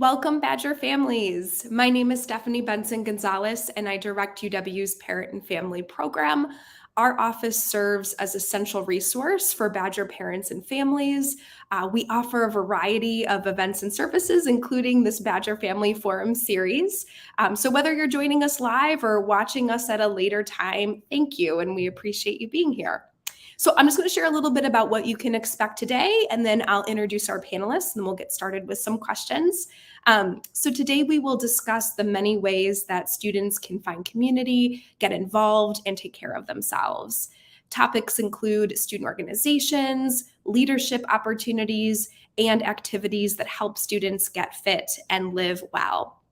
Welcome, Badger families. My name is Stephanie Benson Gonzalez, and I direct UW's Parent and Family Program. Our office serves as a central resource for Badger parents and families. We offer a variety of events and services, including this Badger Family Forum series. So whether you're joining us live or watching us at a later time, thank you, and we appreciate you being here. So I'm just going to share a little bit about what you can expect today, and then I'll introduce our panelists, and we'll get started with some questions. So today we will discuss the many ways that students can find community, get involved, and take care of themselves. Topics include student organizations, leadership opportunities, and activities that help students get fit and live well.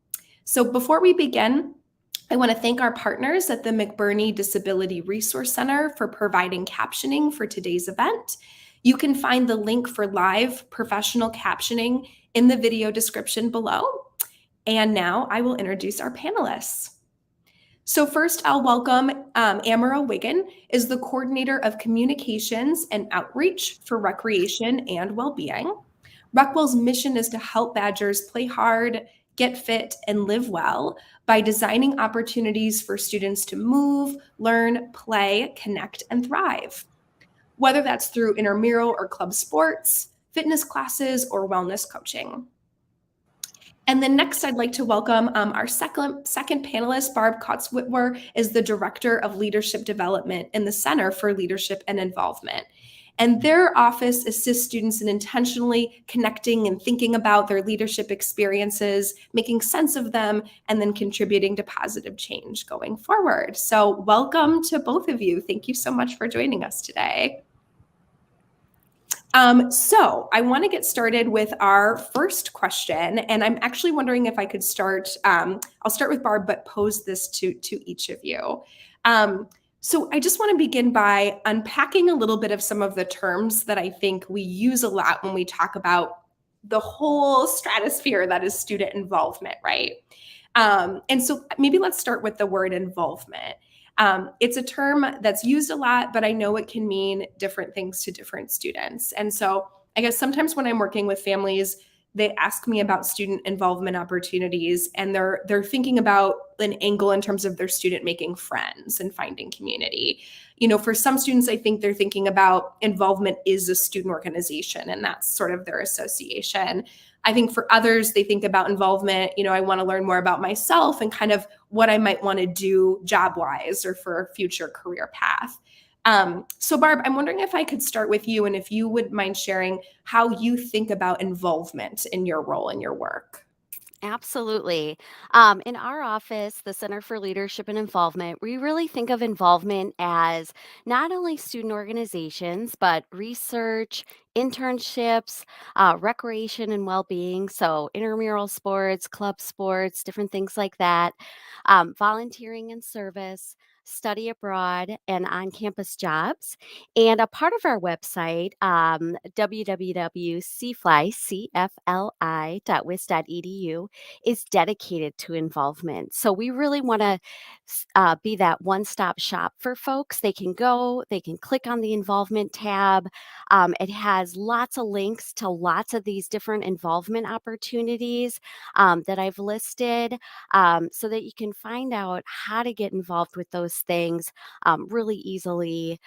So before we begin, I want to thank our partners at the McBurney Disability Resource Center for providing captioning for today's event. You can find the link for live professional captioning in the video description below. And now I will introduce our panelists. So first, I'll welcome Amara Wiggin, is the Coordinator of Communications and Outreach for Recreation and Wellbeing. Recwell's mission is to help Badgers play hard, get fit, and live well by designing opportunities for students to move, learn, play, connect, and thrive. Whether that's through intramural or club sports, fitness classes, or wellness coaching. And then next, I'd like to welcome our second panelist, Barb Kotz-Whitwer, is the Director of Leadership Development in the Center for Leadership and Involvement. And their office assists students in intentionally connecting and thinking about their leadership experiences, making sense of them, and then contributing to positive change going forward. So welcome to both of you. Thank you so much for joining us today. So I want to get started with our first question, and I'm actually wondering if I could start, I'll start with Barb, but pose this to each of you. So I just want to begin by unpacking a little bit of some of the terms that I think we use a lot when we talk about the whole stratosphere that is student involvement, right? And so maybe let's start with the word involvement. It's a term that's used a lot, but I know it can mean different things to different students. And so I guess sometimes when I'm working with families, they ask me about student involvement opportunities, and they're thinking about an angle in terms of their student making friends and finding community. You know, for some students, I think they're thinking about involvement is a student organization, and that's sort of their association. I think for others, they think about involvement, you know, I want to learn more about myself and kind of what I might want to do job-wise or for a future career path. So Barb, I'm wondering if I could start with you and if you would mind sharing how you think about involvement in your role in your work. Absolutely. In our office, the Center for Leadership and Involvement, we really think of involvement as not only student organizations, but research, internships, recreation and well-being, so intramural sports, club sports, different things like that, volunteering and service, study abroad, and on-campus jobs. And a part of our website, www.cfli.wis.edu, is dedicated to involvement. So we really want to be that one-stop shop for folks. They can go, they can click on the involvement tab. It has lots of links to lots of these different involvement opportunities that I've listed, so that you can find out how to get involved with those things really easily,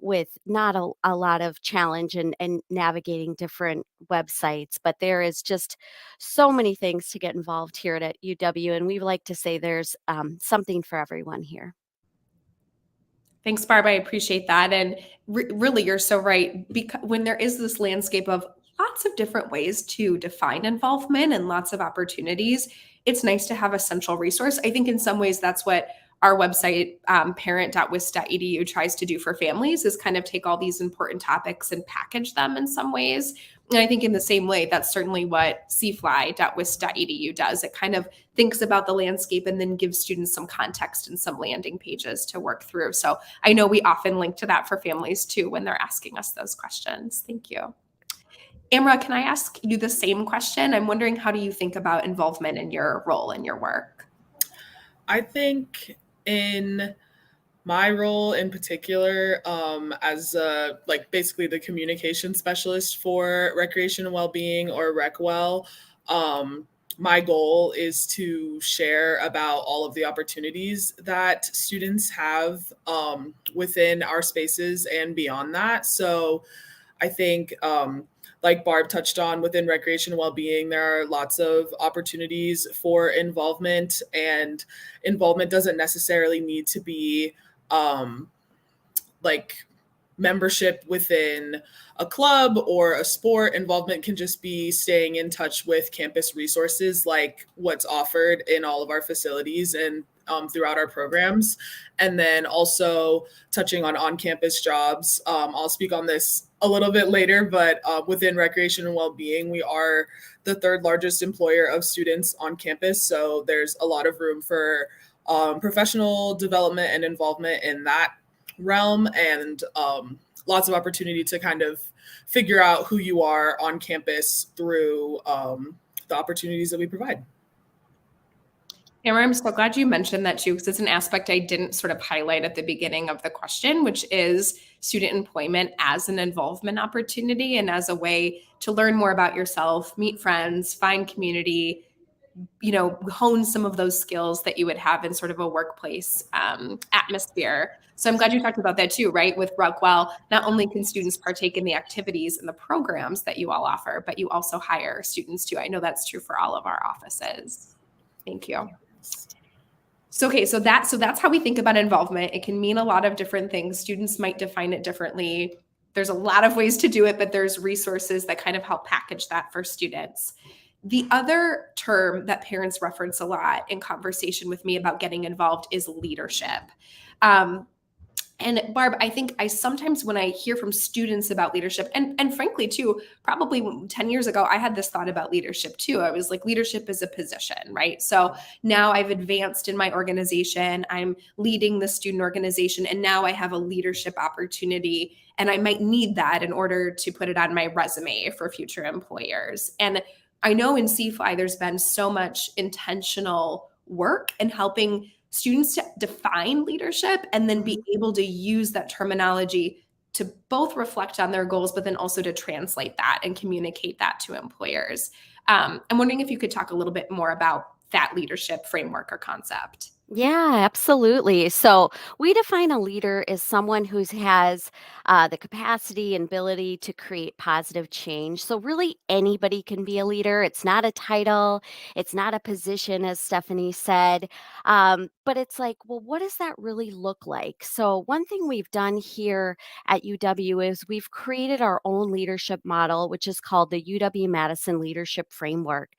with not a lot of challenge and navigating different websites. But there is just so many things to get involved here at UW, and we like to say there's something for everyone here. Thanks, Barb. I appreciate that. And really, you're so right. Because when there is this landscape of lots of different ways to define involvement and lots of opportunities, it's nice to have a central resource. I think in some ways that's what our website, parent.wis.edu, tries to do for families, is kind of take all these important topics and package them in some ways. And I think in the same way, that's certainly what cfly.wis.edu does. It kind of thinks about the landscape and then gives students some context and some landing pages to work through. So I know we often link to that for families too when they're asking us those questions. Thank you. Amra, can I ask you the same question? I'm wondering, how do you think about involvement in your role in your work? I think in my role in particular, as basically the communication specialist for recreation and well-being, or RecWell, my goal is to share about all of the opportunities that students have within our spaces and beyond that. So I think, like Barb touched on, within recreation and well-being, there are lots of opportunities for involvement, and involvement doesn't necessarily need to be like membership within a club or a sport. Involvement can just be staying in touch with campus resources like what's offered in all of our facilities and throughout our programs. And then also touching on campus jobs. I'll speak on this a little bit later, but within recreation and well-being, we are the third largest employer of students on campus. So there's a lot of room for professional development and involvement in that realm, and lots of opportunity to kind of figure out who you are on campus through the opportunities that we provide. Amber, I'm so glad you mentioned that too, because it's an aspect I didn't sort of highlight at the beginning of the question, which is student employment as an involvement opportunity and as a way to learn more about yourself, meet friends, find community, hone some of those skills that you would have in sort of a workplace atmosphere. So I'm glad you talked about that too, right? With Rockwell, not only can students partake in the activities and the programs that you all offer, but you also hire students too. I know that's true for all of our offices. Thank you. So that's how we think about involvement. It can mean a lot of different things. Students might define it differently. There's a lot of ways to do it, but there's resources that kind of help package that for students. The other term that parents reference a lot in conversation with me about getting involved is leadership. And Barb, I think I sometimes when I hear from students about leadership, and frankly too, probably 10 years ago, I had this thought about leadership too. I was like, leadership is a position, right? So now I've advanced in my organization, I'm leading the student organization, and now I have a leadership opportunity, and I might need that in order to put it on my resume for future employers. And I know in CFY, there's been so much intentional work in helping students to define leadership and then be able to use that terminology to both reflect on their goals, but then also to translate that and communicate that to employers. I'm wondering if you could talk a little bit more about that leadership framework or concept. Yeah, absolutely. So we define a leader as someone who has the capacity and ability to create positive change. So really, anybody can be a leader. It's not a title, it's not a position, as Stephanie said. But it's like, well, what does that really look like? So one thing we've done here at UW is we've created our own leadership model, which is called the UW-Madison Leadership Framework.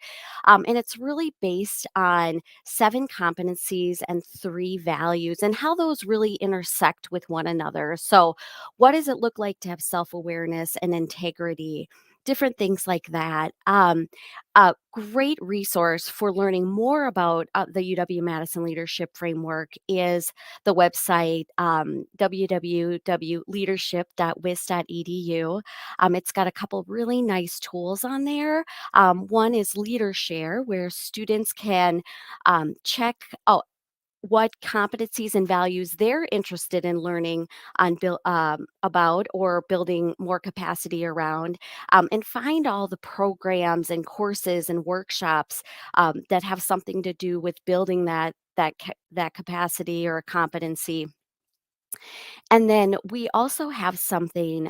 And it's really based on 7 competencies and 3 values and how those really intersect with one another. So, what does it look like to have self awareness and integrity? Different things like that. A great resource for learning more about the UW Madison Leadership Framework is the website www.leadership.wis.edu. It's got a couple really nice tools on there. One is LeaderShare, where students can check what competencies and values they're interested in learning about or building more capacity around, and find all the programs and courses and workshops that have something to do with building that capacity or competency. And then we also have something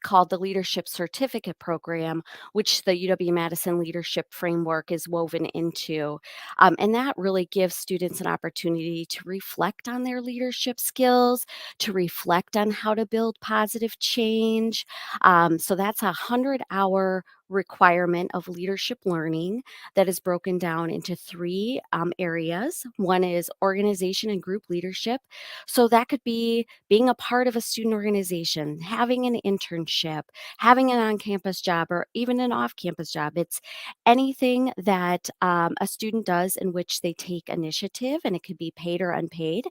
called the Leadership Certificate Program, which the UW-Madison Leadership Framework is woven into. And that really gives students an opportunity to reflect on their leadership skills, to reflect on how to build positive change. So that's a 100-hour requirement of leadership learning that is broken down into 3 areas. One is organization and group leadership. So that could be being a part of a student organization, having an internship, having an on campus job, or even an off campus job. It's anything that a student does in which they take initiative, and it could be paid or unpaid.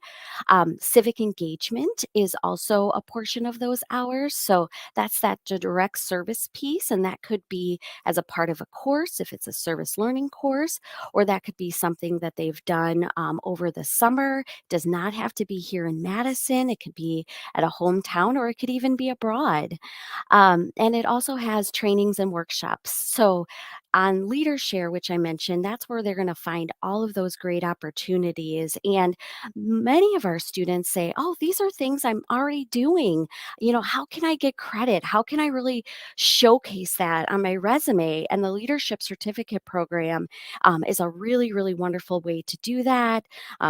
Civic engagement is also a portion of those hours. So that's that direct service piece, and that could be as a part of a course if it's a service learning course, or that could be something that they've done over the summer. Does not have to be here in Madison. It could be at a hometown, or it could even be abroad. And it also has trainings and workshops. So on LeaderShare, which I mentioned, that's where they're going to find all of those great opportunities. And many of our students say, oh, these are things I'm already doing. How can I get credit? How can I really showcase that on my resume? And the Leadership Certificate Program is a really, really wonderful way to do that.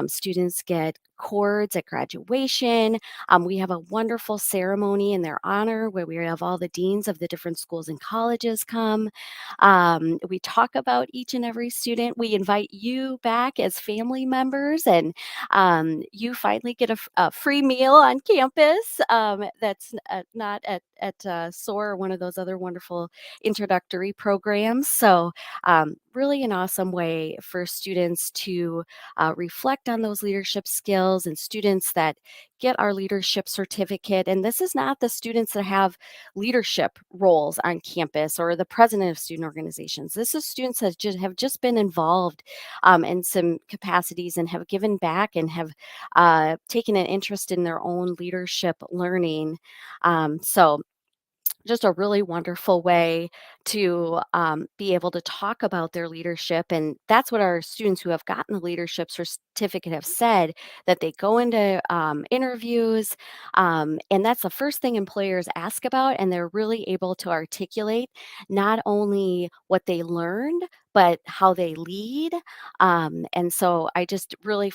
Students get cords at graduation. We have a wonderful ceremony in their honor where we have all the deans of the different schools and colleges come. We talk about each and every student. We invite you back as family members, and you finally get a free meal on campus. That's not at SOAR or one of those other wonderful introductory programs. So, really an awesome way for students to reflect on those leadership skills, and students that get our leadership certificate. And this is not the students that have leadership roles on campus or the president of student organizations. This is students that have just been involved in some capacities and have given back and have taken an interest in their own leadership learning. So just a really wonderful way to be able to talk about their leadership. And that's what our students who have gotten the leadership certificate have said, that they go into interviews, and that's the first thing employers ask about. And they're really able to articulate not only what they learned, but how they lead. And so I just really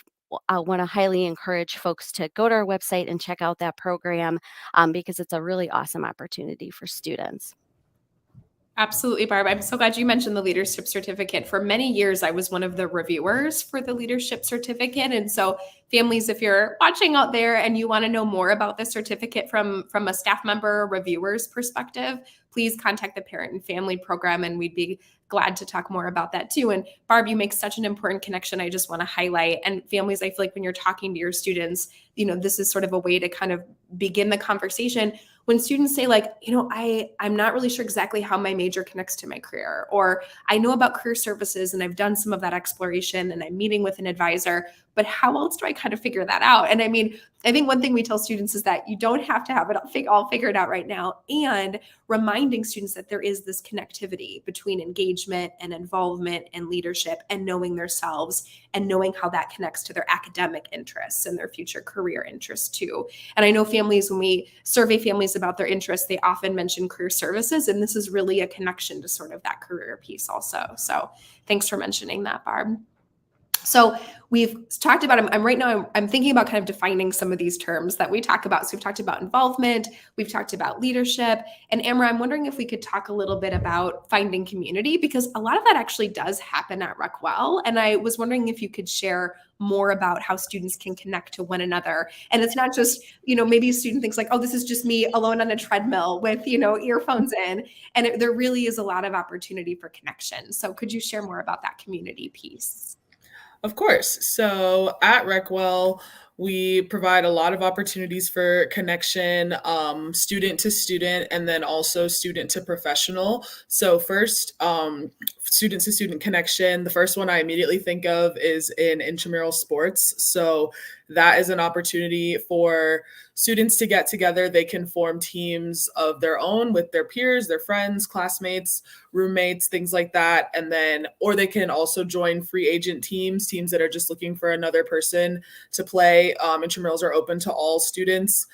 I want to highly encourage folks to go to our website and check out that program, because it's a really awesome opportunity for students. Absolutely, Barb. I'm so glad you mentioned the leadership certificate. For many years, I was one of the reviewers for the leadership certificate. And so, families, if you're watching out there and you want to know more about the certificate from a staff member reviewer's perspective, please contact the Parent and Family Program, and we'd be glad to talk more about that too. And Barb, you make such an important connection I just want to highlight. And families, I feel like when you're talking to your students, this is sort of a way to kind of begin the conversation. When students say like, I'm not really sure exactly how my major connects to my career, or I know about career services and I've done some of that exploration and I'm meeting with an advisor, but how else do I kind of figure that out? And I mean, I think one thing we tell students is that you don't have to have it all figured out right now, and reminding students that there is this connectivity between engagement and involvement and leadership and knowing themselves and knowing how that connects to their academic interests and their future career interests too. And I know families, when we survey families about their interests, they often mention career services, and this is really a connection to sort of that career piece also. So thanks for mentioning that, Barb. So we've talked about, I'm right now, I'm thinking about kind of defining some of these terms that we talk about. So we've talked about involvement, we've talked about leadership, and Amra, I'm wondering if we could talk a little bit about finding community, because a lot of that actually does happen at Rockwell. And I was wondering if you could share more about how students can connect to one another. And it's not just, maybe a student thinks like, oh, this is just me alone on a treadmill with, earphones in. And there really is a lot of opportunity for connection. So could you share more about that community piece? Of course. So at Recwell, we provide a lot of opportunities for connection, student to student, and then also student to professional. So first, student to student connection. The first one I immediately think of is in intramural sports. So that is an opportunity for students to get together. They can form teams of their own with their peers, their friends, classmates, roommates, things like that. And then, or they can also join free agent teams that are just looking for another person to play. Intramurals are open to all students,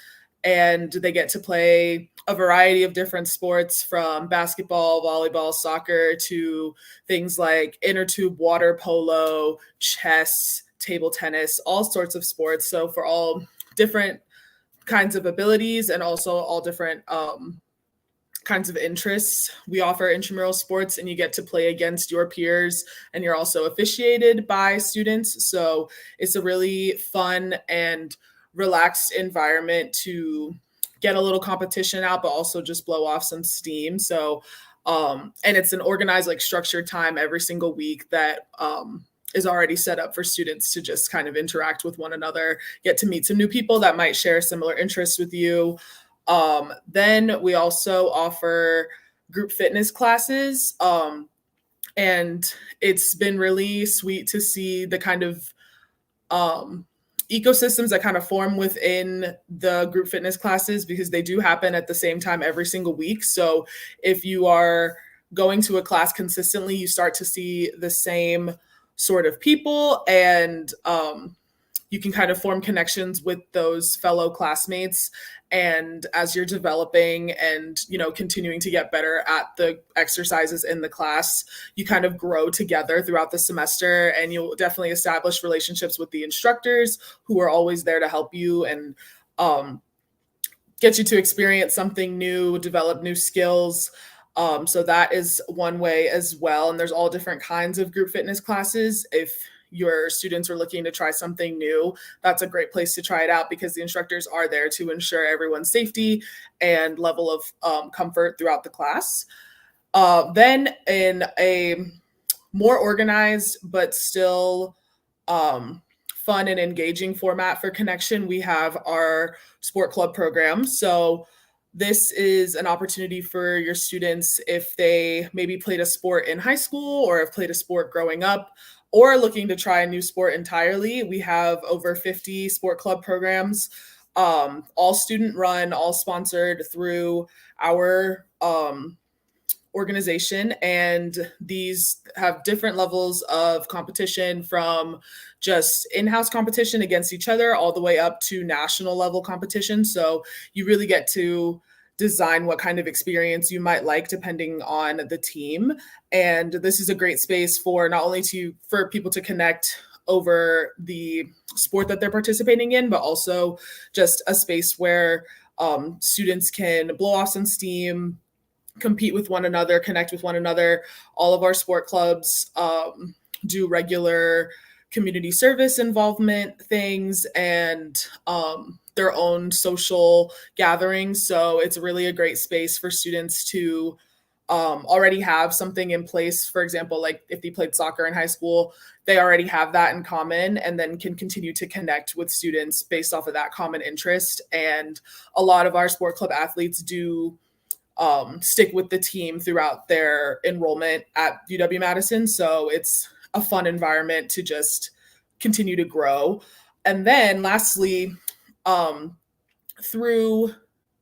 and they get to play a variety of different sports, from basketball, volleyball, soccer, to things like inner tube water polo, chess, table tennis, all sorts of sports. So for all different kinds of abilities and also all different kinds of interests, we offer intramural sports, and you get to play against your peers, and you're also officiated by students. So it's a really fun and relaxed environment to get a little competition out, but also just blow off some steam. So and it's an organized, like structured time every single week that is already set up for students to just kind of interact with one another, get to meet some new people that might share similar interests with you. Then we also offer group fitness classes. And it's been really sweet to see the kind of ecosystems that kind of form within the group fitness classes, because they do happen at the same time every single week. So if you are going to a class consistently, you start to see the same sort of people, and you can kind of form connections with those fellow classmates. And as you're developing and, continuing to get better at the exercises in the class, you kind of grow together throughout the semester, and you'll definitely establish relationships with the instructors who are always there to help you and get you to experience something new, develop new skills. So that is one way as well. And there's all different kinds of group fitness classes. If your students are looking to try something new, that's a great place to try it out, because the instructors are there to ensure everyone's safety and level of comfort throughout the class. Then in a more organized but still fun and engaging format for connection, we have our sport club program. So this is an opportunity for your students, if they maybe played a sport in high school or have played a sport growing up, or looking to try a new sport entirely. We have over 50 sport club programs, all student run, all sponsored through our organization. And these have different levels of competition, from just in-house competition against each other all the way up to national level competition. So you really get to design what kind of experience you might like depending on the team. And this is a great space for not only for people to connect over the sport that they're participating in, but also just a space where students can blow off some steam, compete with one another, connect with one another. All of our sport clubs do regular community service involvement things and their own social gatherings. So it's really a great space for students to already have something in place. For example, like if they played soccer in high school, they already have that in common, and then can continue to connect with students based off of that common interest. And a lot of our sport club athletes do stick with the team throughout their enrollment at UW-Madison. So it's a fun environment to just continue to grow. And then lastly, through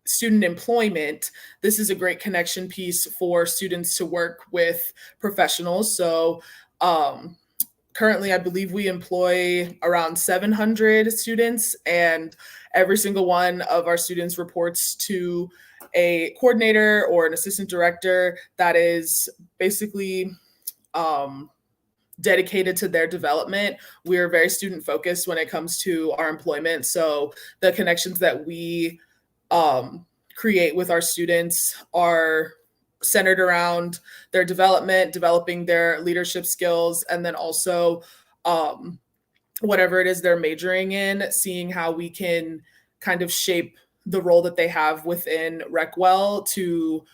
student employment, this is a great connection piece for students to work with professionals. So currently, I believe we employ around 700 students, and every single one of our students reports to a coordinator or an assistant director that is basically dedicated to their development. We are very student focused when it comes to our employment. So the connections that we create with our students are centered around their development, developing their leadership skills, and then also whatever it is they're majoring in, seeing how we can kind of shape the role that they have within RecWell to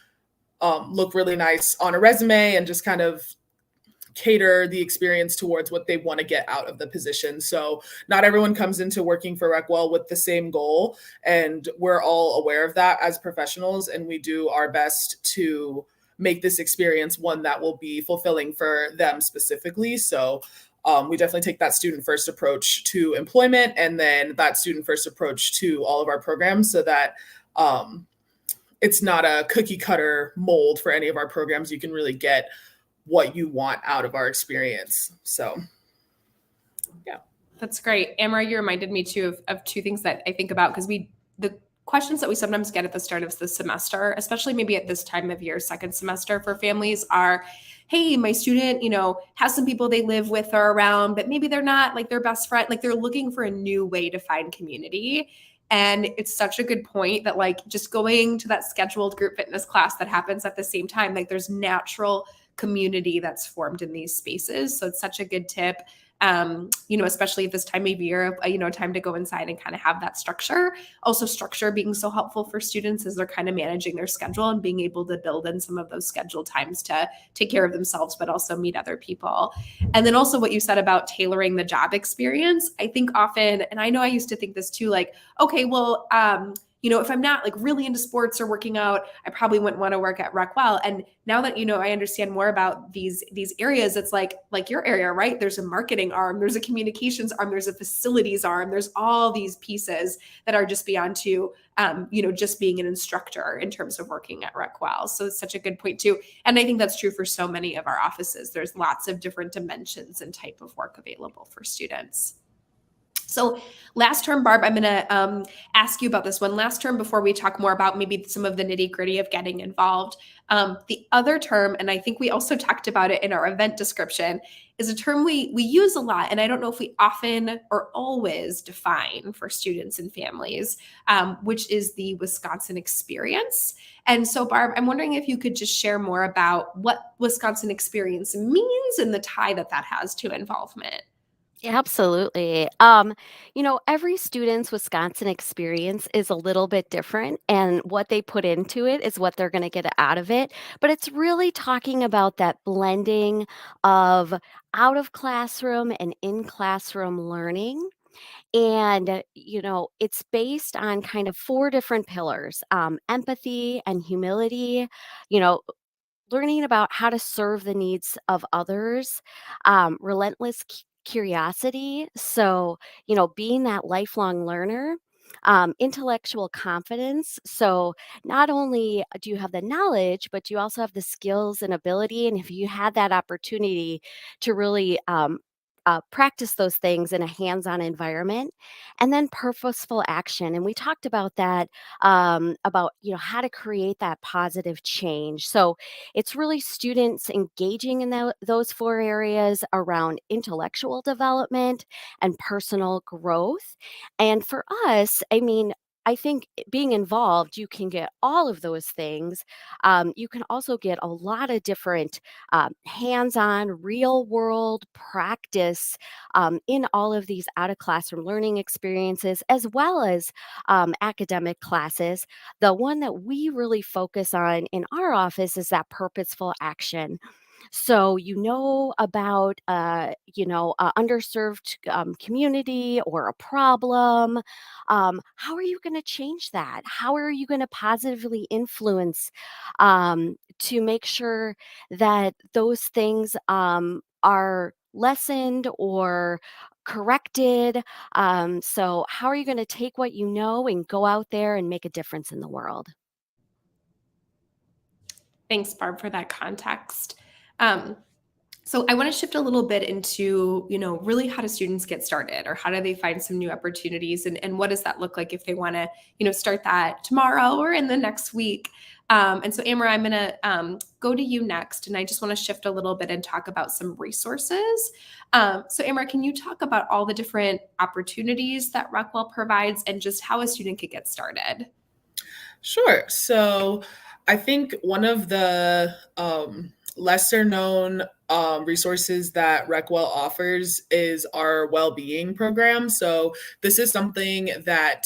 look really nice on a resume and just kind of cater the experience towards what they want to get out of the position. So not everyone comes into working for RecWell with the same goal, and we're all aware of that as professionals, and we do our best to make this experience one that will be fulfilling for them specifically. So we definitely take that student first approach to employment, and then that student first approach to all of our programs, so that it's not a cookie cutter mold for any of our programs. You can really get what you want out of our experience. So, yeah. That's great. Amara, you reminded me too of two things that I think about, because the questions that we sometimes get at the start of the semester, especially maybe at this time of year, second semester for families, are, hey, my student, has some people they live with or around, but maybe they're not like their best friend. Like they're looking for a new way to find community. And it's such a good point that like just going to that scheduled group fitness class that happens at the same time, like there's natural community that's formed in these spaces. So it's such a good tip. Especially at this time of year, time to go inside and kind of have that structure. Also, structure being so helpful for students as they're kind of managing their schedule and being able to build in some of those scheduled times to take care of themselves, but also meet other people. And then also what you said about tailoring the job experience, I think often, and I know I used to think this too, like, okay, well, if I'm not like really into sports or working out, I probably wouldn't want to work at Recwell. And now that, I understand more about these areas, it's like your area, right? There's a marketing arm, there's a communications arm, there's a facilities arm, there's all these pieces that are just beyond to, just being an instructor in terms of working at Recwell. So it's such a good point too. And I think that's true for so many of our offices. There's lots of different dimensions and type of work available for students. So last term, Barb, I'm going to ask you about this one. Last term, before we talk more about maybe some of the nitty gritty of getting involved, the other term, and I think we also talked about it in our event description, is a term we use a lot. And I don't know if we often or always define for students and families, which is the Wisconsin experience. And so, Barb, I'm wondering if you could just share more about what Wisconsin experience means and the tie that has to involvement. Absolutely. Every student's Wisconsin experience is a little bit different, and what they put into it is what they're going to get out of it. But it's really talking about that blending of out of classroom and in classroom learning. And, it's based on kind of four different pillars, empathy and humility, you know, learning about how to serve the needs of others, relentless curiosity. So, being that lifelong learner, intellectual confidence. So, not only do you have the knowledge, but you also have the skills and ability. And if you had that opportunity to really, practice those things in a hands on environment, and then purposeful action. And we talked about that, about, how to create that positive change. So, it's really students engaging in those four areas around intellectual development and personal growth. And for us, I mean, I think being involved, you can get all of those things. You can also get a lot of different hands on, real world practice in all of these out of classroom learning experiences, as well as academic classes. The one that we really focus on in our office is that purposeful action. So, about, underserved community or a problem. How are you going to change that? How are you going to positively influence to make sure that those things are lessened or corrected? So, how are you going to take what you know and go out there and make a difference in the world? Thanks, Barb, for that context. Um, so I want to shift a little bit into, really how do students get started or how do they find some new opportunities and what does that look like if they want to, start that tomorrow or in the next week? And so Amber, I'm going to go to you next. And I just want to shift a little bit and talk about some resources. So Amber, can you talk about all the different opportunities that Rockwell provides and just how a student could get started? Sure. So I think one of the lesser known resources that Recwell offers is our well-being program. So this is something that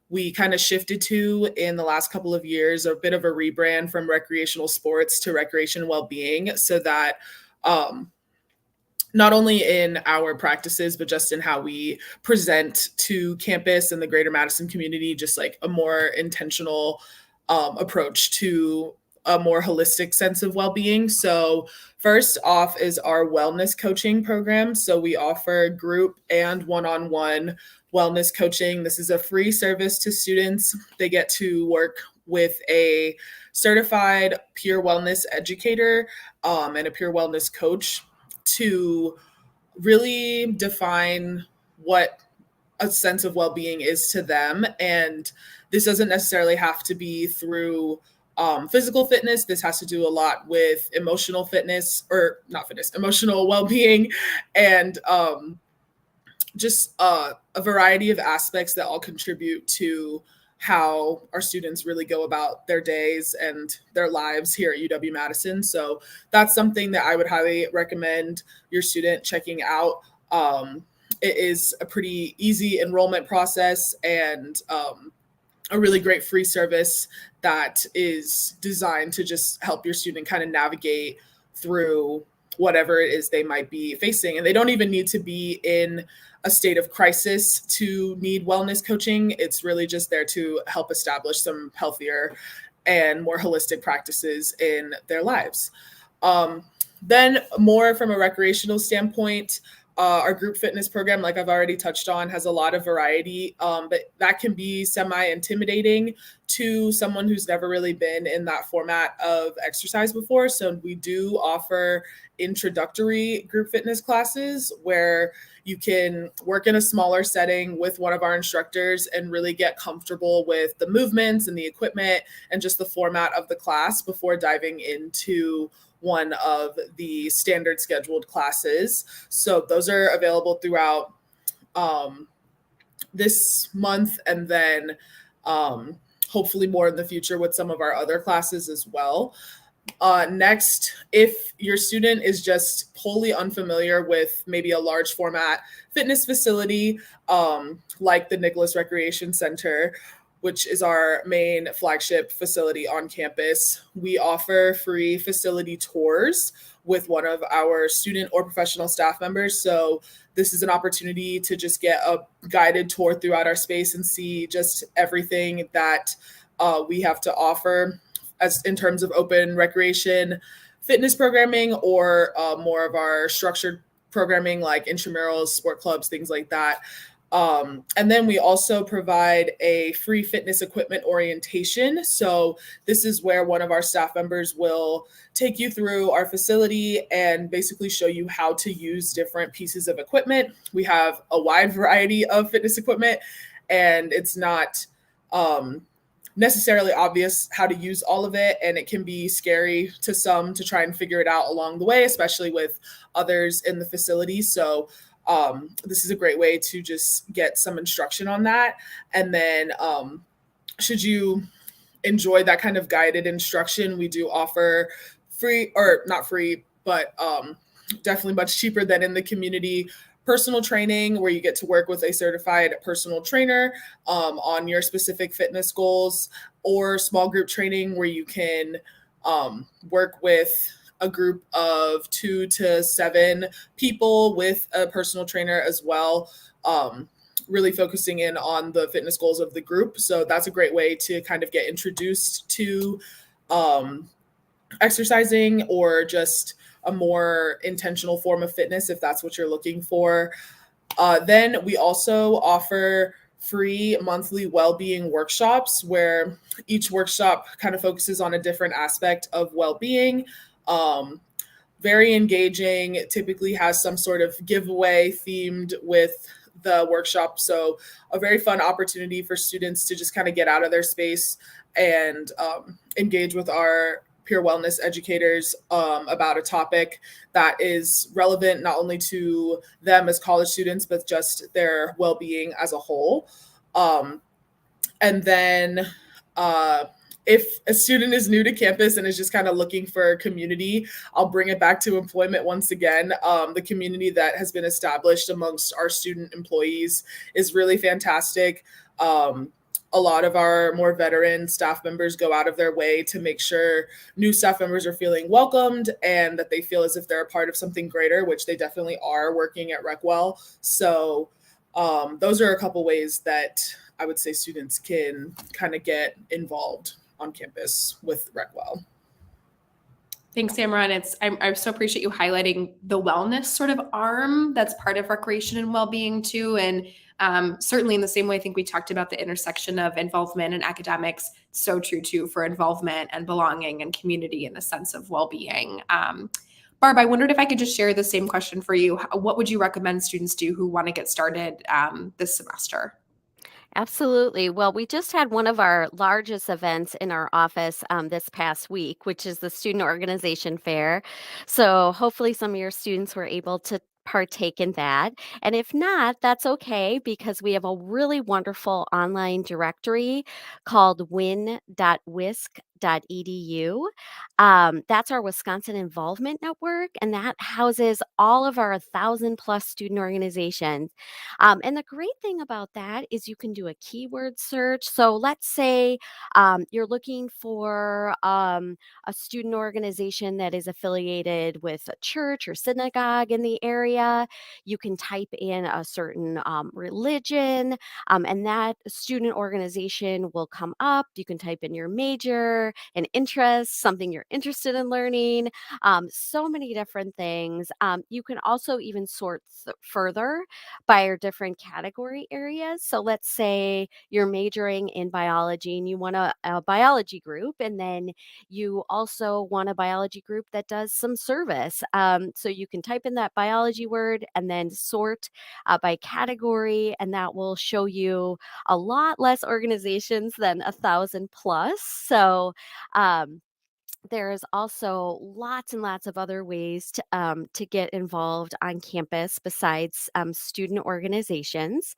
we kind of shifted to in the last couple of years, a bit of a rebrand from recreational sports to recreation well-being, so that not only in our practices, but just in how we present to campus and the greater Madison community, just like a more intentional approach to a more holistic sense of well-being. So first off is our wellness coaching program. So we offer group and one-on-one wellness coaching. This is a free service to students. They get to work with a certified peer wellness educator and a peer wellness coach to really define what a sense of well-being is to them. And this doesn't necessarily have to be through physical fitness. This has to do a lot with emotional fitness, or not fitness, emotional well-being, and just a variety of aspects that all contribute to how our students really go about their days and their lives here at UW-Madison. So that's something that I would highly recommend your student checking out. It is a pretty easy enrollment process and a really great free service that is designed to just help your student kind of navigate through whatever it is they might be facing. And they don't even need to be in a state of crisis to need wellness coaching. It's really just there to help establish some healthier and more holistic practices in their lives. Then, more from a recreational standpoint, our group fitness program, like I've already touched on, has a lot of variety, but that can be semi-intimidating to someone who's never really been in that format of exercise before. So we do offer introductory group fitness classes where you can work in a smaller setting with one of our instructors and really get comfortable with the movements and the equipment and just the format of the class before diving into one of the standard scheduled classes. So those are available throughout this month, and then hopefully more in the future with some of our other classes as well. Next, if your student is just wholly unfamiliar with maybe a large format fitness facility, like the Nicholas Recreation Center, which is our main flagship facility on campus, we offer free facility tours with one of our student or professional staff members. So this is an opportunity to just get a guided tour throughout our space and see just everything that we have to offer as in terms of open recreation, fitness programming, or more of our structured programming like intramurals, sport clubs, things like that. And then we also provide a free fitness equipment orientation. So this is where one of our staff members will take you through our facility and basically show you how to use different pieces of equipment. We have a wide variety of fitness equipment, and it's not necessarily obvious how to use all of it, and it can be scary to some to try and figure it out along the way, especially with others in the facility. So this is a great way to just get some instruction on that. And then should you enjoy that kind of guided instruction, we do offer free, or not free, but definitely much cheaper than in the community, personal training where you get to work with a certified personal trainer on your specific fitness goals, or small group training where you can work with a group of 2 to 7 people with a personal trainer as well, really focusing in on the fitness goals of the group. So that's a great way to kind of get introduced to exercising, or just a more intentional form of fitness if that's what you're looking for. Then we also offer free monthly well-being workshops where each workshop kind of focuses on a different aspect of well-being. Very engaging, typically has some sort of giveaway themed with the workshop. So a very fun opportunity for students to just kind of get out of their space and engage with our peer wellness educators about a topic that is relevant not only to them as college students, but just their well-being as a whole. And then if a student is new to campus and is just kind of looking for community, I'll bring it back to employment once again. The community that has been established amongst our student employees is really fantastic. A lot of our more veteran staff members go out of their way to make sure new staff members are feeling welcomed and that they feel as if they're a part of something greater, which they definitely are working at Recwell. So those are a couple ways that I would say students can kind of get involved on campus with Recwell. Thanks, Amron. I so appreciate you highlighting the wellness sort of arm that's part of recreation and well-being too. And certainly in the same way, I think we talked about the intersection of involvement and academics. So true too for involvement and belonging and community and a sense of well-being. Barb, I wondered if I could just share the same question for you. What would you recommend students do who want to get started this semester? Absolutely. Well, we just had one of our largest events in our office this past week, which is the Student Organization Fair. So hopefully some of your students were able to partake in that. And if not, that's okay because we have a really wonderful online directory called win.wisc BFF.edu. That's our Wisconsin Involvement Network, and that houses all of our 1,000+ student organizations. And the great thing about that is you can do a keyword search. So let's say you're looking for a student organization that is affiliated with a church or synagogue in the area. You can type in a certain religion, and that student organization will come up. You can type in your major, an interest, something you're interested in learning, so many different things. You can also even sort further by our different category areas. So let's say you're majoring in biology and you want a biology group, and then you also want a biology group that does some service. So you can type in that biology word and then sort by category, and that will show you a lot less organizations than 1,000+. So there's also lots and lots of other ways to get involved on campus besides student organizations.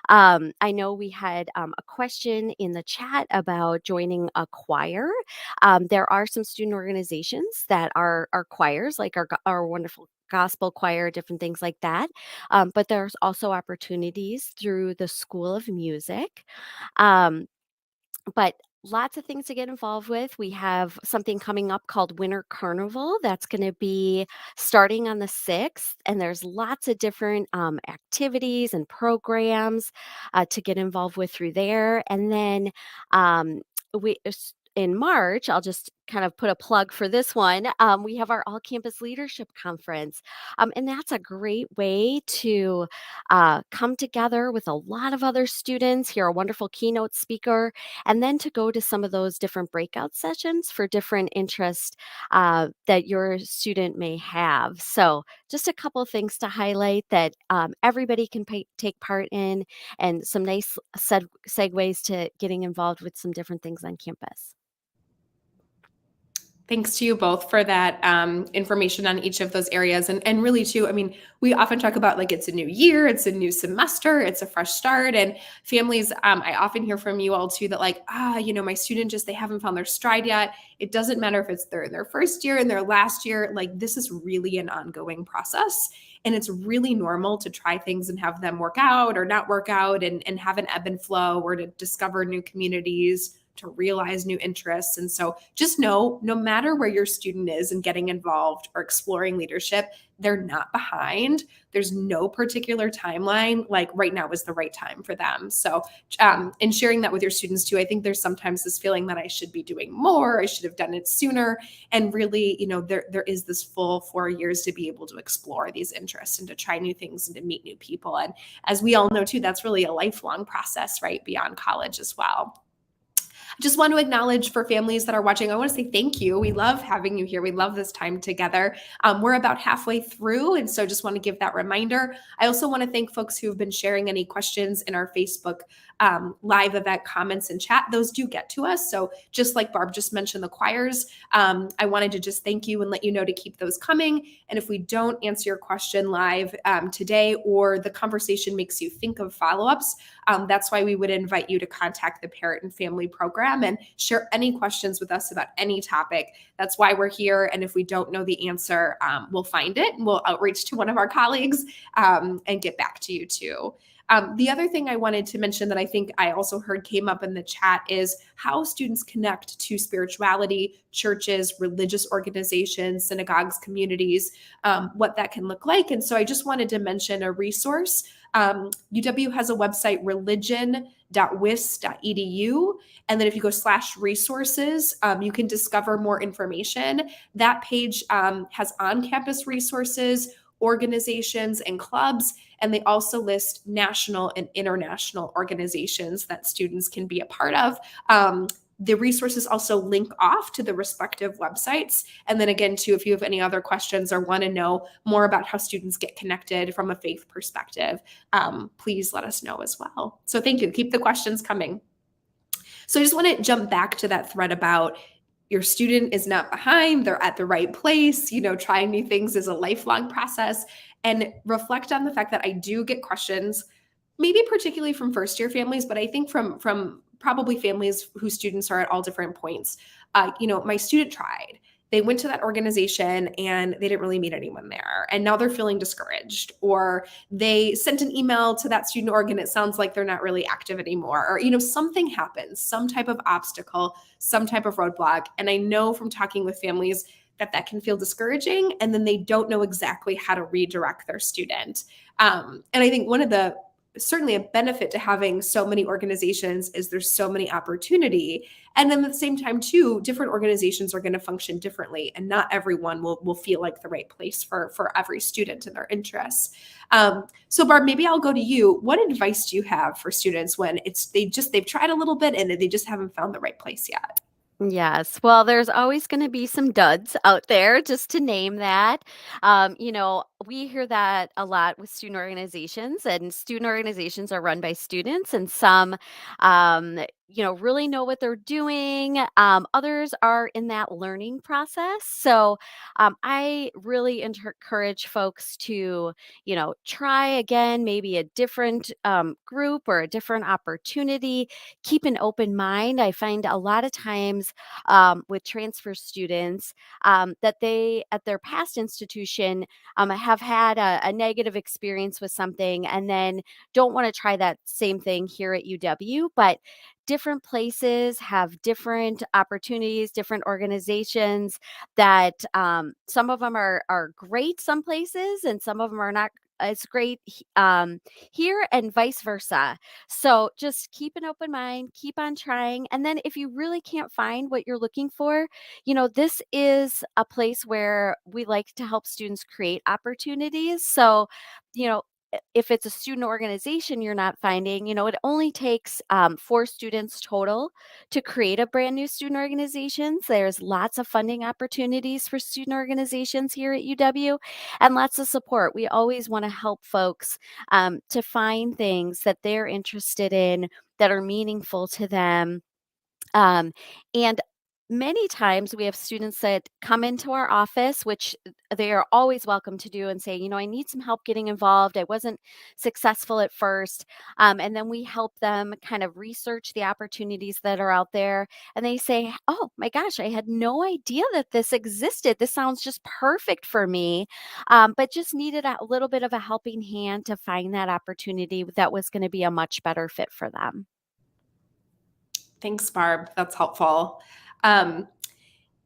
I know we had a question in the chat about joining a choir. There are some student organizations that are choirs, like our wonderful gospel choir, different things like that. But there's also opportunities through the School of Music. Um, but lots of things to get involved with. We have something coming up called Winter Carnival that's going to be starting on the 6th, and there's lots of different activities and programs to get involved with through there. And then in March, I'll just kind of put a plug for this one. We have our All Campus Leadership Conference, and that's a great way to come together with a lot of other students, hear a wonderful keynote speaker, and then to go to some of those different breakout sessions for different interests that your student may have. So just a couple of things to highlight that everybody can take part in, and some nice segues to getting involved with some different things on campus. Thanks to you both for that information on each of those areas. And really, too, I mean, we often talk about like it's a new year, it's a new semester, it's a fresh start. And families, I often hear from you all too that like, my student just, they haven't found their stride yet. It doesn't matter if it's their first year and their last year, like this is really an ongoing process. And it's really normal to try things and have them work out or not work out and have an ebb and flow, or to discover new communities, to realize new interests. And so just know, no matter where your student is in getting involved or exploring leadership, they're not behind. There's no particular timeline, like right now is the right time for them. So in sharing that with your students too, I think there's sometimes this feeling that I should be doing more, I should have done it sooner. And really, there is this full 4 years to be able to explore these interests and to try new things and to meet new people. And as we all know too, that's really a lifelong process, right? Beyond college as well. I just want to acknowledge for families that are watching, I want to say thank you. We love having you here. We love this time together. We're about halfway through, and so just want to give that reminder. I also want to thank folks who have been sharing any questions in our Facebook live event comments and chat. Those do get to us. So just like Barb just mentioned, the choirs, I wanted to just thank you and let you know to keep those coming. And if we don't answer your question live today, or the conversation makes you think of follow-ups, that's why we would invite you to contact the Parent and Family Program and share any questions with us about any topic. That's why we're here. And if we don't know the answer, we'll find it and we'll outreach to one of our colleagues and get back to you too. The other thing I wanted to mention that I think I also heard came up in the chat is how students connect to spirituality, churches, religious organizations, synagogues, communities, what that can look like. And so I just wanted to mention a resource. UW has a website, religion.wis.edu. And then if you go /resources, you can discover more information. That page has on-campus resources, organizations, and clubs. And they also list national and international organizations that students can be a part of. The resources also link off to the respective websites. And then again, too, if you have any other questions or want to know more about how students get connected from a faith perspective, please let us know as well. So thank you. Keep the questions coming. So I just want to jump back to that thread about your student is not behind, they're at the right place. Trying new things is a lifelong process, and reflect on the fact that I do get questions, maybe particularly from first year families, but I think from probably families whose students are at all different points. My student tried. They went to that organization and they didn't really meet anyone there. And now they're feeling discouraged. Or they sent an email to that student org and it sounds like they're not really active anymore. Or, something happens, some type of obstacle, some type of roadblock. And I know from talking with families that can feel discouraging, and then they don't know exactly how to redirect their student. And I think certainly a benefit to having so many organizations is there's so many opportunity. And then at the same time too, different organizations are going to function differently, and not everyone will feel like the right place for every student and their interests. So Barb, maybe I'll go to you. What advice do you have for students when they've tried a little bit and they just haven't found the right place yet? Yes. Well, there's always going to be some duds out there, just to name that. We hear that a lot with student organizations, and student organizations are run by students, and some, really know what they're doing. Others are in that learning process. So I really encourage folks to, try again, maybe a different group or a different opportunity. Keep an open mind. I find a lot of times with transfer students that they, at their past institution, have had a negative experience with something and then don't want to try that same thing here at UW. But different places have different opportunities, different organizations that some of them are great some places and some of them are not as great here, and vice versa. So just keep an open mind, keep on trying. And then if you really can't find what you're looking for, this is a place where we like to help students create opportunities. So, you know, if it's a student organization you're not finding, it only takes 4 students total to create a brand new student organization. So there's lots of funding opportunities for student organizations here at UW and lots of support. We always want to help folks to find things that they're interested in that are meaningful to them. And many times we have students that come into our office, which they are always welcome to do, and say, I need some help getting involved. I wasn't successful at first. And then we help them kind of research the opportunities that are out there. And they say, oh my gosh, I had no idea that this existed. This sounds just perfect for me. But just needed a little bit of a helping hand to find that opportunity that was going to be a much better fit for them. Thanks, Barb. That's helpful. Um,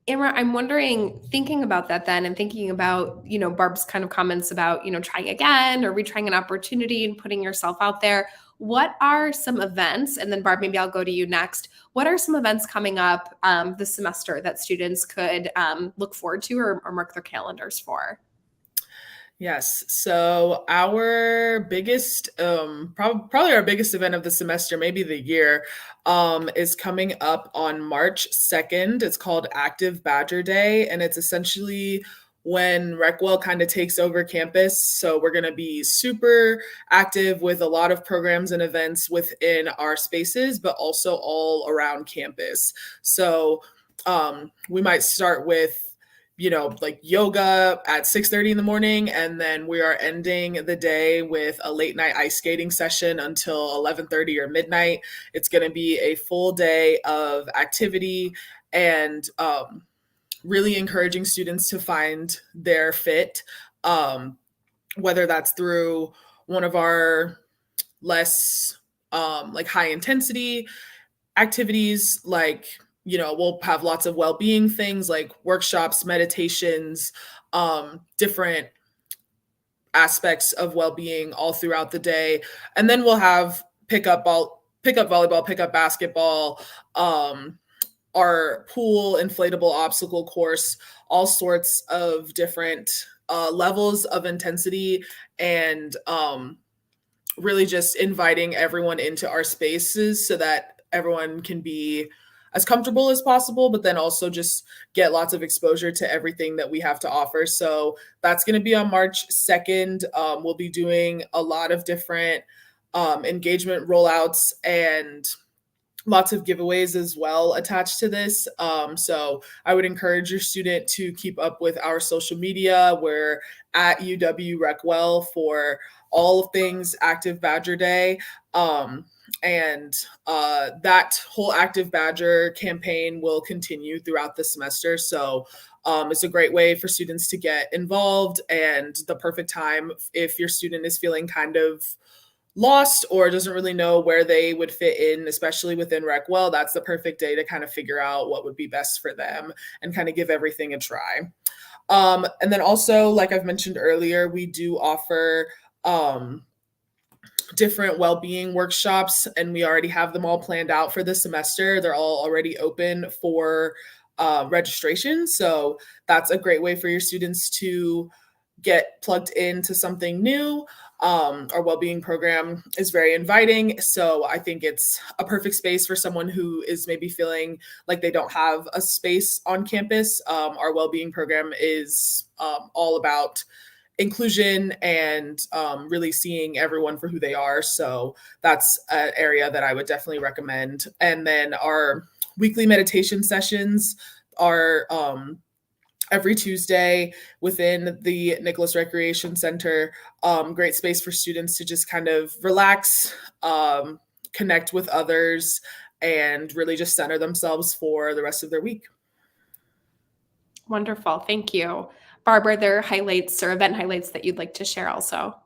Amber, I'm wondering, thinking about that then, and thinking about, Barb's kind of comments about, trying again or retrying an opportunity and putting yourself out there. What are some events, and then Barb, maybe I'll go to you next. What are some events coming up this semester that students could look forward to or mark their calendars for? Yes. So our biggest, probably our biggest event of the semester, maybe the year, is coming up on March 2nd. It's called Active Badger Day, and it's essentially when Recwell kind of takes over campus. So we're going to be super active with a lot of programs and events within our spaces, but also all around campus. So we might start with like yoga at 6:30 in the morning, and then we are ending the day with a late night ice skating session until 11:30 or midnight. It's going to be a full day of activity and really encouraging students to find their fit, whether that's through one of our less like high intensity activities, like we'll have lots of well-being things like workshops, meditations, different aspects of well-being all throughout the day. And then we'll have pickup volleyball, pickup basketball, our pool inflatable obstacle course, all sorts of different levels of intensity, and really just inviting everyone into our spaces so that everyone can be as comfortable as possible, but then also just get lots of exposure to everything that we have to offer. So that's going to be on March 2nd. We'll be doing a lot of different engagement rollouts and lots of giveaways as well attached to this. So I would encourage your student to keep up with our social media. We're at UW Recwell for all things Active Badger Day. And that whole Active Badger campaign will continue throughout the semester. So it's a great way for students to get involved, and the perfect time if your student is feeling kind of lost or doesn't really know where they would fit in, especially within RecWell. That's the perfect day to kind of figure out what would be best for them and kind of give everything a try. And then also, like I've mentioned earlier, we do offer different well-being workshops, and we already have them all planned out for the semester. They're all already open for registration. So that's a great way for your students to get plugged into something new. Our well-being program is very inviting. So I think it's a perfect space for someone who is maybe feeling like they don't have a space on campus. Our well-being program is all about inclusion and really seeing everyone for who they are. So that's an area that I would definitely recommend. And then our weekly meditation sessions are every Tuesday within the Nicholas Recreation Center. Great space for students to just kind of relax, connect with others, and really just center themselves for the rest of their week. Wonderful. Thank you. Barbara, are there highlights or event highlights that you'd like to share also?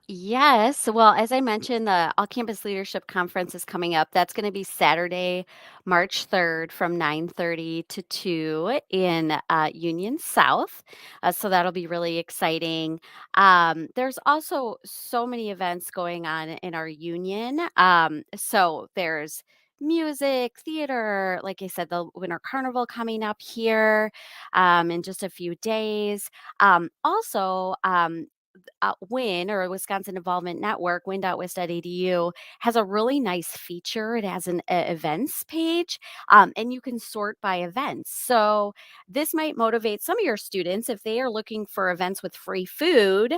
Yes. Well, as I mentioned, the All Campus Leadership Conference is coming up. That's going to be Saturday, March 3rd from 9:30 to 2 in Union South. So that'll be really exciting. There's also so many events going on in our union. So there's music, theater, like I said, the Winter Carnival coming up here in just a few days. WIN, or Wisconsin Involvement Network, win.wis.edu, has a really nice feature. It has an events page, and you can sort by events. So this might motivate some of your students if they are looking for events with free food.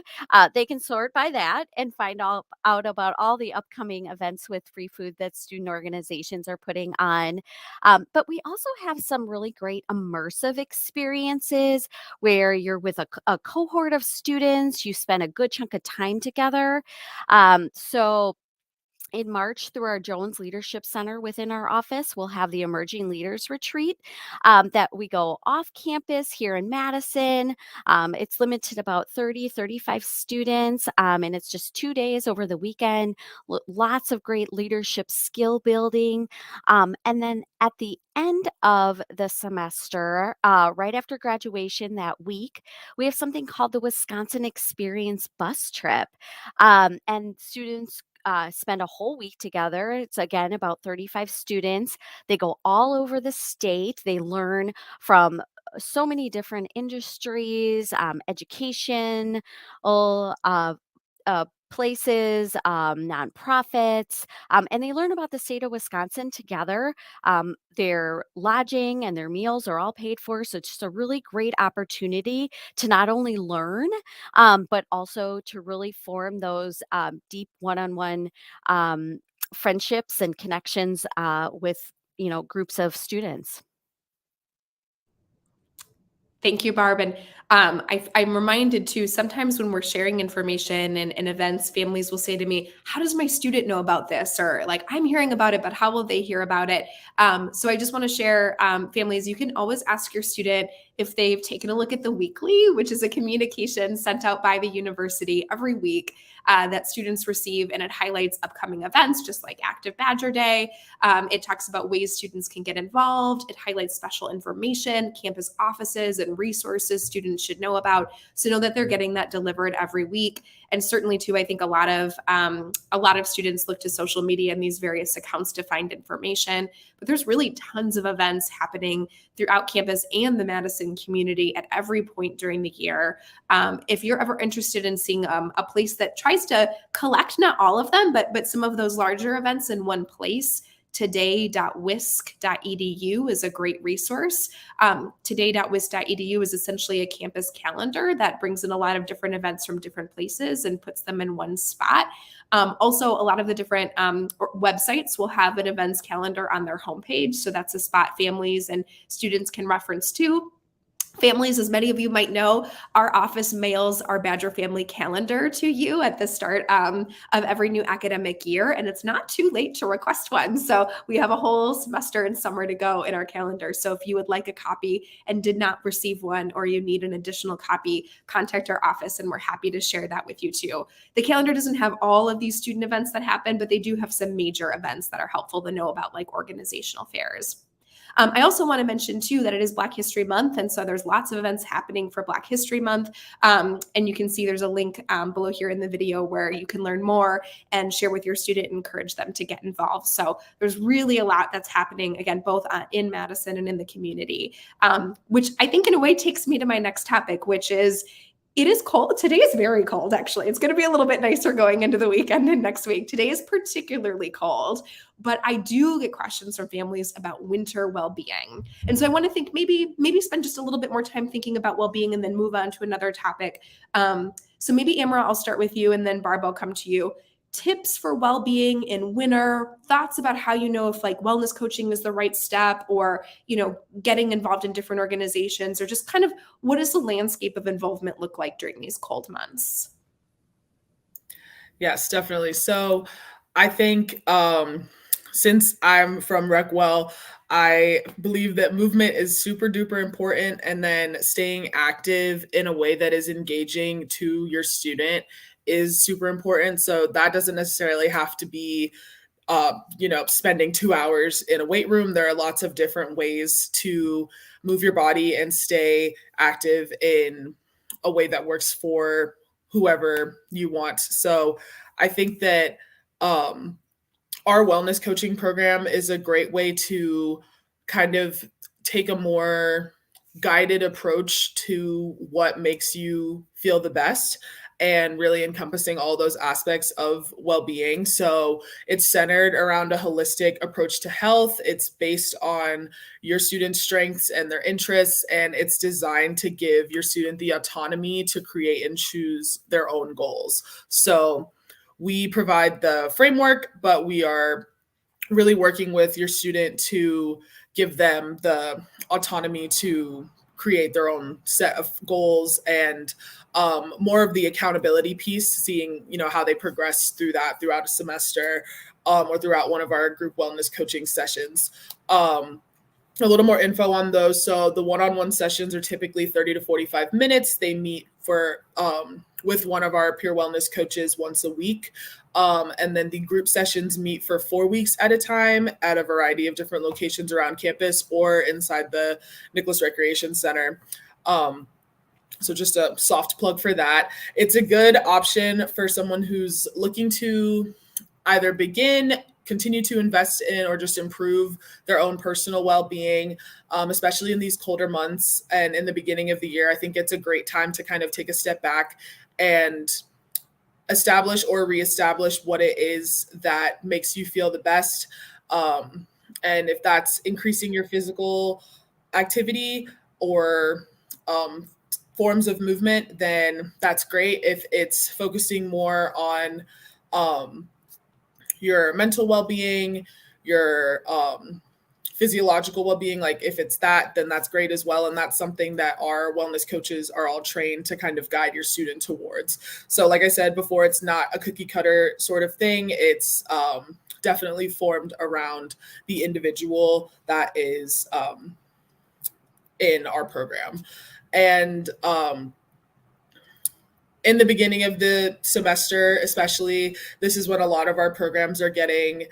They can sort by that and find out about all the upcoming events with free food that student organizations are putting on. But we also have some really great immersive experiences where you're with a cohort of students, you spend a good chunk of time together. So in March, through our Jones Leadership Center within our office, we'll have the Emerging Leaders Retreat that we go off campus here in Madison. It's limited to about 35 students, and it's just 2 days over the weekend. Lots of great leadership skill building. And then at the end of the semester, right after graduation that week, we have something called the Wisconsin Experience Bus Trip. And students spend a whole week together. It's again about 35 students. They go all over the state. They learn from so many different industries, education, places, nonprofits, and they learn about the state of Wisconsin together. Their lodging and their meals are all paid for. So it's just a really great opportunity to not only learn, but also to really form those deep one-on-one friendships and connections with groups of students. Thank you, Barb. And I'm reminded too, sometimes when we're sharing information and events, families will say to me, how does my student know about this? Or like, I'm hearing about it, but how will they hear about it? So I just want to share, families, you can always ask your student if they've taken a look at the weekly, which is a communication sent out by the university every week that students receive, and it highlights upcoming events, just like Active Badger Day. It talks about ways students can get involved. It highlights special information, campus offices, and resources students should know about. So know that they're getting that delivered every week. And certainly, too, I think a lot of students look to social media and these various accounts to find information. But there's really tons of events happening throughout campus and the Madison community at every point during the year. If you're ever interested in seeing a place that tries to collect not all of them, but some of those larger events in one place, today.wisc.edu is a great resource. Today.wisc.edu is essentially a campus calendar that brings in a lot of different events from different places and puts them in one spot. Also, a lot of the different websites will have an events calendar on their homepage. So that's a spot families and students can reference too. Families, as many of you might know, our office mails our Badger Family Calendar to you at the start of every new academic year, and it's not too late to request one. So we have a whole semester and summer to go in our calendar. So if you would like a copy and did not receive one, or you need an additional copy, contact our office and we're happy to share that with you too. The calendar doesn't have all of these student events that happen, but they do have some major events that are helpful to know about, like organizational fairs. I also want to mention too that it is Black History Month, and so there's lots of events happening for Black History Month. And you can see there's a link below here in the video where you can learn more and share with your student and encourage them to get involved. So there's really a lot that's happening, again, both in Madison and in the community, which I think in a way takes me to my next topic, which is it is cold. Today is very cold, actually. It's going to be a little bit nicer going into the weekend and next week. Today is particularly cold, but I do get questions from families about winter well-being. And so I want to think maybe spend just a little bit more time thinking about well-being and then move on to another topic. So maybe Amara, I'll start with you, and then Barb, I'll come to you. Tips for well-being in winter, thoughts about how you know if like wellness coaching is the right step, or getting involved in different organizations, or just kind of what does the landscape of involvement look like during these cold months? Yes, definitely. So I think since I'm from Recwell, I believe that movement is super duper important, and then staying active in a way that is engaging to your student is super important. So that doesn't necessarily have to be spending 2 hours in a weight room. There are lots of different ways to move your body and stay active in a way that works for whoever you want. So I think that our wellness coaching program is a great way to kind of take a more guided approach to what makes you feel the best, and really encompassing all those aspects of well-being. So it's centered around a holistic approach to health. It's based on your students' strengths and their interests, and it's designed to give your student the autonomy to create and choose their own goals. So we provide the framework, but we are really working with your student to give them the autonomy to create their own set of goals, and more of the accountability piece, seeing how they progress through that throughout a semester, or throughout one of our group wellness coaching sessions. A little more info on those. So the one-on-one sessions are typically 30 to 45 minutes. They meet for with one of our peer wellness coaches once a week. And then the group sessions meet for 4 weeks at a time at a variety of different locations around campus or inside the Nicholas Recreation Center. So just a soft plug for that. It's a good option for someone who's looking to either continue to invest in, or just improve their own personal well-being, especially in these colder months and in the beginning of the year. I think it's a great time to kind of take a step back and establish or reestablish what it is that makes you feel the best. And if that's increasing your physical activity or forms of movement, then that's great. If it's focusing more on your mental well-being, your physiological well-being, like if it's that, then that's great as well. And that's something that our wellness coaches are all trained to kind of guide your student towards. So like I said before, it's not a cookie cutter sort of thing. It's definitely formed around the individual that is in our program. And in the beginning of the semester, especially, this is when a lot of our programs are getting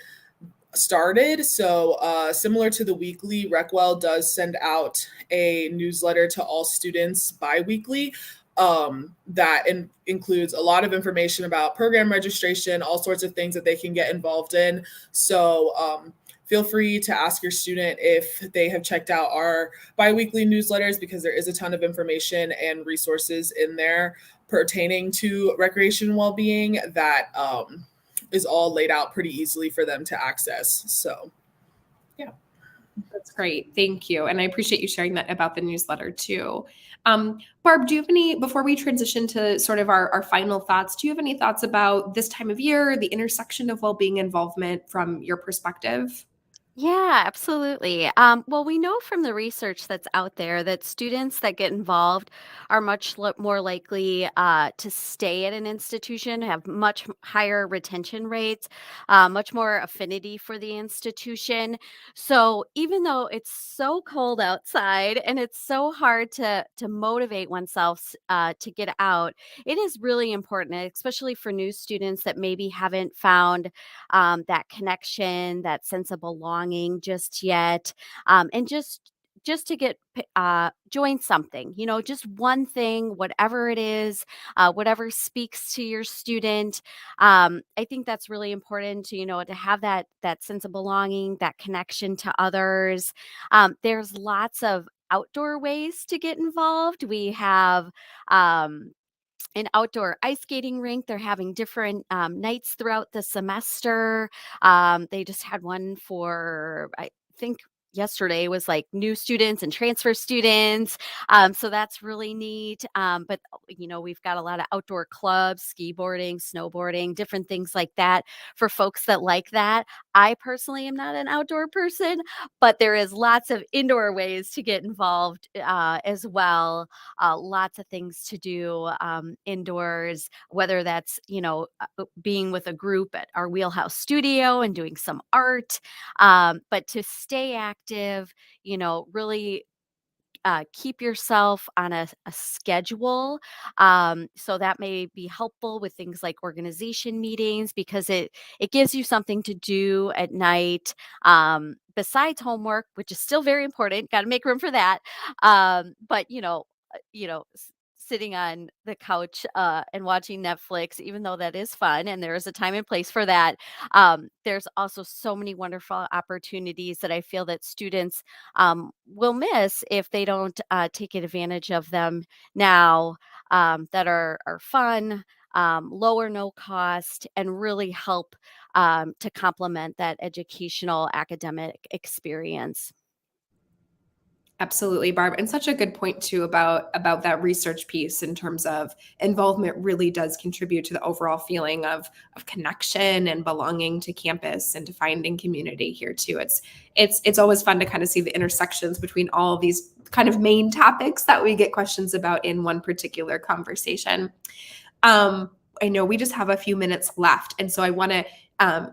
started. So similar to the weekly, Recwell does send out a newsletter to all students bi-weekly that includes a lot of information about program registration, all sorts of things that they can get involved in. So feel free to ask your student if they have checked out our bi-weekly newsletters, because there is a ton of information and resources in there pertaining to recreation and well-being that is all laid out pretty easily for them to access. So, yeah. That's great. Thank you. And I appreciate you sharing that about the newsletter too. Barb, do you have any, before we transition to sort of our final thoughts, do you have any thoughts about this time of year, the intersection of well-being involvement from your perspective? Yeah, absolutely. Well, we know from the research that's out there that students that get involved are much more likely to stay at an institution, have much higher retention rates, much more affinity for the institution. So even though it's so cold outside and it's so hard to motivate oneself to get out, it is really important, especially for new students that maybe haven't found that connection, that sense of belonging just yet, and just to join something, just one thing, whatever it is, whatever speaks to your student. I think that's really important to to have that sense of belonging, that connection to others. There's lots of outdoor ways to get involved. We have um, an outdoor ice skating rink. They're having different nights throughout the semester. They just had one for, I think, yesterday was like new students and transfer students. So that's really neat. But we've got a lot of outdoor clubs, ski boarding, snowboarding, different things like that for folks that like that. I personally am not an outdoor person, but there is lots of indoor ways to get involved as well. Lots of things to do indoors, whether that's, being with a group at our Wheelhouse Studio and doing some art. But to stay active, really keep yourself on a schedule. So that may be helpful with things like organization meetings because it gives you something to do at night besides homework, which is still very important. Got to make room for that. But sitting on the couch and watching Netflix, even though that is fun and there is a time and place for that, there's also so many wonderful opportunities that I feel that students will miss if they don't take advantage of them now, that are fun, low or no cost, and really help to complement that educational academic experience. Absolutely, Barb. And such a good point too about that research piece in terms of involvement really does contribute to the overall feeling of connection and belonging to campus and to finding community here too. It's always fun to kind of see the intersections between all of these kind of main topics that we get questions about in one particular conversation. Um, I know we just have a few minutes left. And so I want to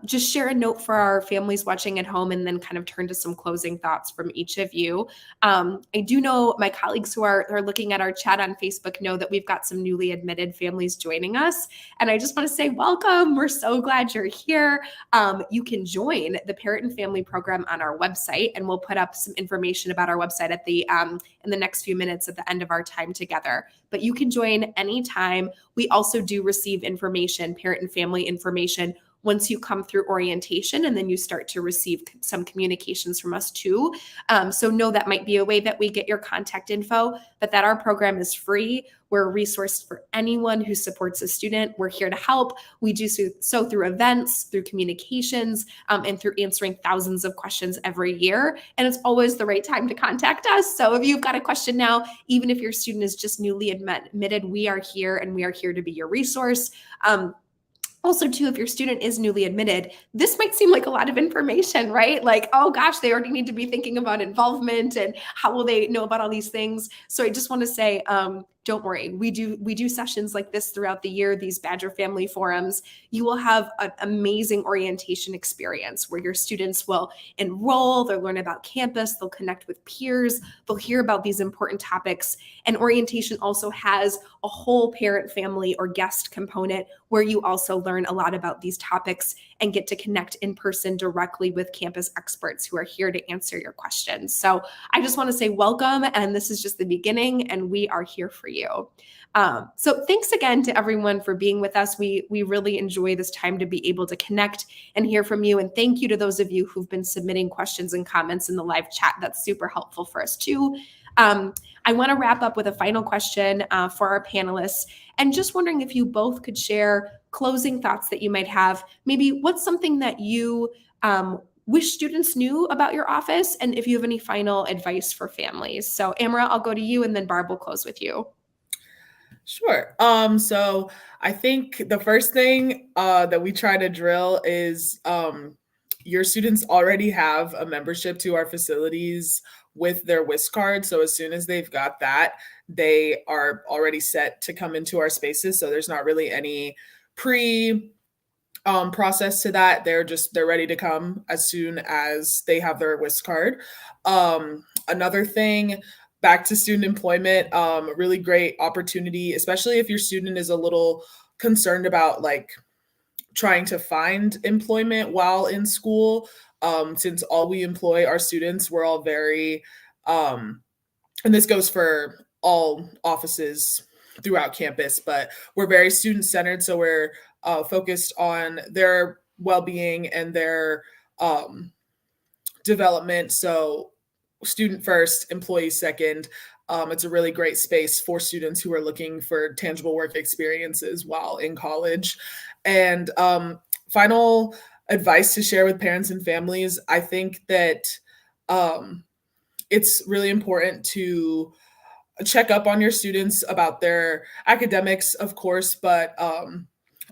just share a note for our families watching at home and then kind of turn to some closing thoughts from each of you. I do know my colleagues who are looking at our chat on Facebook know that we've got some newly admitted families joining us. And I just want to say, welcome. We're so glad you're here. You can join the Parent and Family Program on our website, and we'll put up some information about our website at the in the next few minutes at the end of our time together. But you can join anytime. We also do receive information, parent and family information, once you come through orientation, and then you start to receive some communications from us too. So know that might be a way that we get your contact info, but that our program is free. We're a resource for anyone who supports a student. We're here to help. We do so through events, through communications, and through answering thousands of questions every year. And it's always the right time to contact us. So if you've got a question now, even if your student is just newly admitted, we are here, and we are here to be your resource. Also, too, if your student is newly admitted, this might seem like a lot of information, right? Like, oh gosh, they already need to be thinking about involvement and how will they know about all these things. So I just want to say, don't worry. We do sessions like this throughout the year, these Badger Family Forums. You will have an amazing orientation experience where your students will enroll, they'll learn about campus, they'll connect with peers, they'll hear about these important topics. And orientation also has a whole parent, family, or guest component where you also learn a lot about these topics and get to connect in person directly with campus experts who are here to answer your questions. So I just want to say welcome, and this is just the beginning, and we are here for you. So thanks again to everyone for being with us. We really enjoy this time to be able to connect and hear from you. And thank you to those of you who've been submitting questions and comments in the live chat. That's super helpful for us too. I want to wrap up with a final question for our panelists, and just wondering if you both could share closing thoughts that you might have. Maybe what's something that you wish students knew about your office, and if you have any final advice for families. So Amara, I'll go to you, and then Barb will close with you. Sure. So I think the first thing that we try to drill is your students already have a membership to our facilities with their WISC card. So as soon as they've got that, they are already set to come into our spaces. So there's not really any pre process to that. They're ready to come as soon as they have their WISC card. Another thing, back to student employment, really great opportunity, especially if your student is a little concerned about like trying to find employment while in school. Since all we employ our students, we're all very, and this goes for all offices throughout campus, but we're very student centered. So we're focused on their well-being and their development. So student first, employee second. It's a really great space for students who are looking for tangible work experiences while in college. And final advice to share with parents and families, I think that it's really important to check up on your students about their academics, of course, but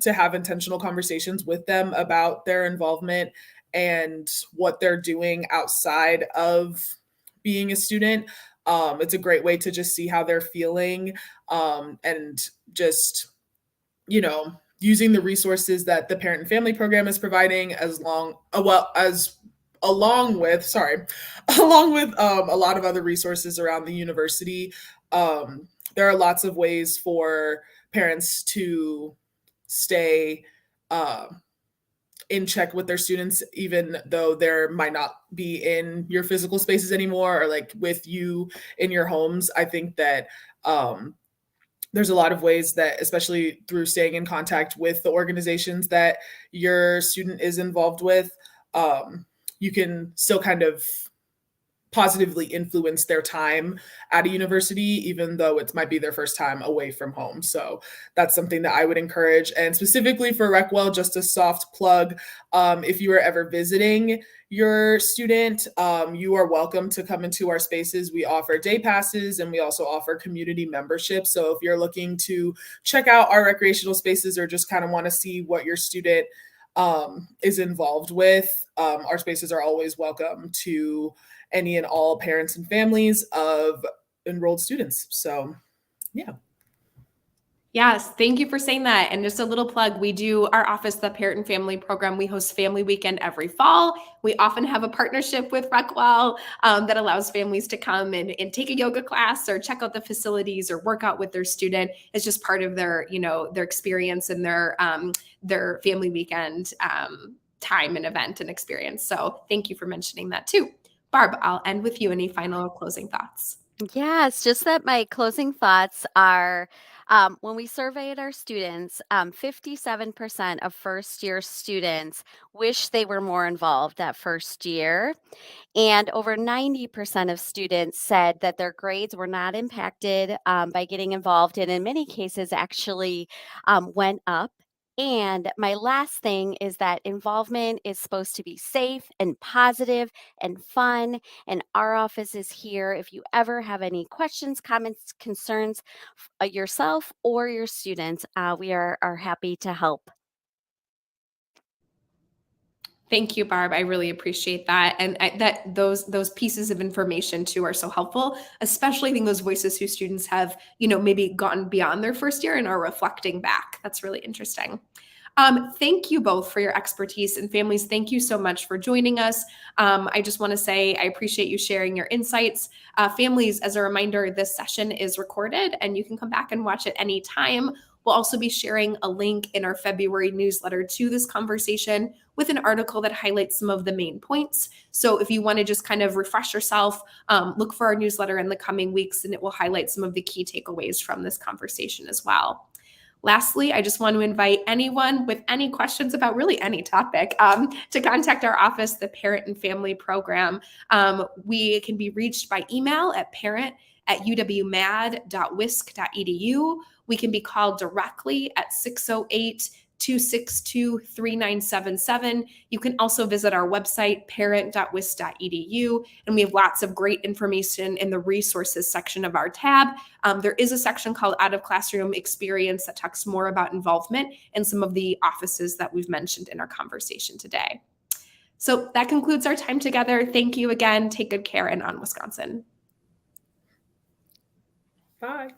to have intentional conversations with them about their involvement and what they're doing outside of being a student. It's a great way to just see how they're feeling, and just, using the resources that the parent and family program is providing along with along with a lot of other resources around the university. There are lots of ways for parents to stay in check with their students, even though there might not be in your physical spaces anymore or like with you in your homes. I think that there's a lot of ways that, especially through staying in contact with the organizations that your student is involved with, you can still kind of positively influence their time at a university, even though it might be their first time away from home. So that's something that I would encourage. And specifically for Recwell, just a soft plug, if you are ever visiting your student, you are welcome to come into our spaces. We offer day passes and we also offer community membership. So if you're looking to check out our recreational spaces or just kind of want to see what your student is involved with, our spaces are always welcome to any and all parents and families of enrolled students. So, yeah. Yes, thank you for saying that. And just a little plug, we do our office, the Parent and Family Program. We host Family Weekend every fall. We often have a partnership with Recwell that allows families to come and take a yoga class or check out the facilities or work out with their student. It's just part of their, their experience and their Family Weekend time and event and experience. So thank you for mentioning that too. Barb, I'll end with you. Any final closing thoughts? Yeah, it's just that my closing thoughts are, when we surveyed our students, 57% of first year students wish they were more involved that first year. And over 90% of students said that their grades were not impacted by getting involved, and in many cases, actually went up. And my last thing is that involvement is supposed to be safe and positive and fun. And our office is here. If you ever have any questions, comments, concerns, yourself or your students, we are happy to help. Thank you, Barb. I really appreciate that, and that those pieces of information too are so helpful, especially I think those voices whose students have maybe gone beyond their first year and are reflecting back. That's really interesting. Thank you both for your expertise, and families, thank you so much for joining us. I just want to say I appreciate you sharing your insights. Families, as a reminder, this session is recorded and you can come back and watch it anytime. We'll also be sharing a link in our February newsletter to this conversation with an article that highlights some of the main points. So if you want to just kind of refresh yourself, look for our newsletter in the coming weeks, and it will highlight some of the key takeaways from this conversation as well. Lastly, I just want to invite anyone with any questions about really any topic to contact our office, the Parent and Family Program. We can be reached by email at parent@uwmad.wisc.edu. We can be called directly at 608-262-3977. You can also visit our website, parent.wisc.edu, and we have lots of great information in the resources section of our tab. There is a section called Out of Classroom Experience that talks more about involvement in some of the offices that we've mentioned in our conversation today. So that concludes our time together. Thank you again. Take good care, and on Wisconsin. Bye.